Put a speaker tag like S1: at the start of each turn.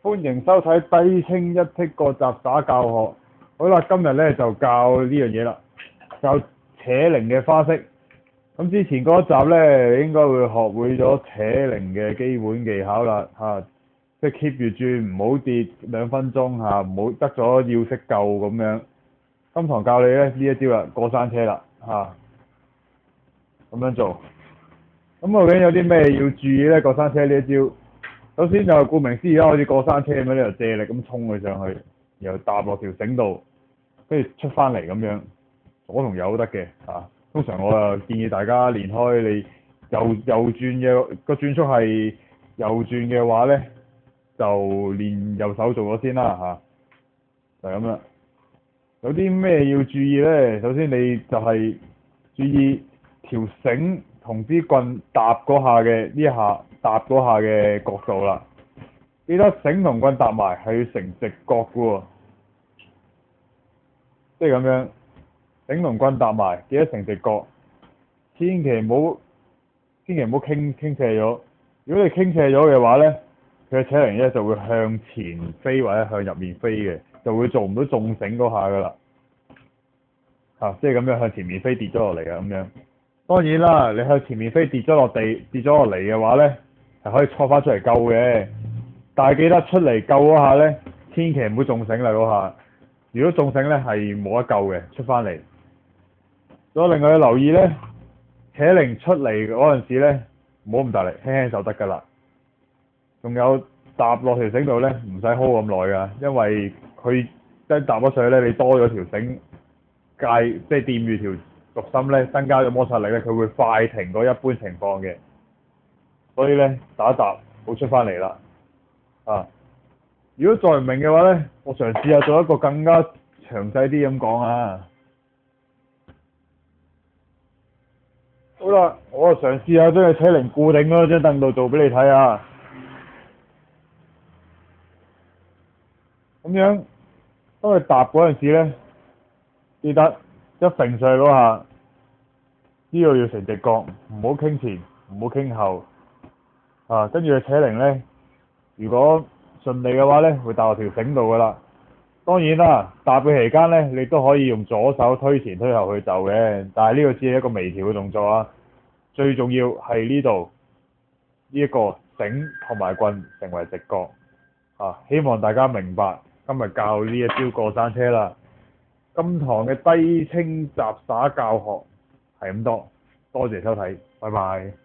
S1: 歡迎收睇低清一剔個雜耍教學。好啦，今日咧就教呢樣嘢啦，教扯鈴嘅花式。咁之前嗰一集咧，你應該會學會咗扯鈴嘅基本技巧啦，即係 keep 住轉，唔好跌2分鐘嚇，唔好得咗要識救咁樣。今堂教你咧呢一招啦，過山車啦咁樣做。咁究竟有啲咩要注意咧？過山車呢一招，首先就顧名思義啦，好似過山車咁樣，你就借力咁衝佢上去，然後搭落條繩度，跟住出翻嚟咁樣，左同右都得嘅通常我就建議大家練開你右轉嘅個轉速係右轉嘅話咧，就練右手做咗先啦就係咁啦。有啲咩要注意咧？首先你就係注意條繩同支棍搭嗰下嘅呢一下搭嗰下嘅角度啦。記得繩同棍搭埋係要成直角嘅喎，即係咁樣。繩同棍搭埋，記得成直角，千祈唔好傾斜咗。如果你傾斜咗嘅話咧，佢嘅扯鈴咧就會向前飛或者向入面飛嘅，就會做唔到中繩嗰下噶啦。即係咁樣向前面飛跌咗落嚟啊咁樣。當然啦，你向前面飛跌咗落嚟嘅話咧，係可以搓翻出嚟救嘅。但係記得出嚟救嗰下咧，千祈唔好中繩啦嗰下。如果中繩咧係冇得救嘅，出翻嚟。再另外要留意咧，扯鈴出嚟嗰陣時咧，唔好咁大力，輕輕就得㗎啦。仲有搭落條繩度咧，唔使 hold 咁耐㗎，因為佢一搭咗上去咧，你多咗條繩即係掂住條軸心咧，增加咗摩擦力咧，佢會快停過一般情況嘅。所以咧，打一搭好出翻嚟啦。如果再唔明嘅話咧，我嘗試下做一個更加詳細啲咁講啊。好啦，我嘗試下將個扯鈴固定嗰張凳度做俾你睇啊。咁樣，當佢搭嗰陣時咧，記得一揈上去嗰下，呢度要成直角，唔好傾前，唔好傾後。跟住個扯鈴咧，如果順利嘅話咧，會搭落條繩度噶啦。當然啦，搭嘅期間咧，你都可以用左手推前推後去就嘅，但係呢個只係一個微調嘅動作啊。最重要係呢度呢一個繩同埋棍成為直角希望大家明白今日教呢一招過山車啦。今堂嘅低清雜耍教學係咁多，多謝收睇，拜拜。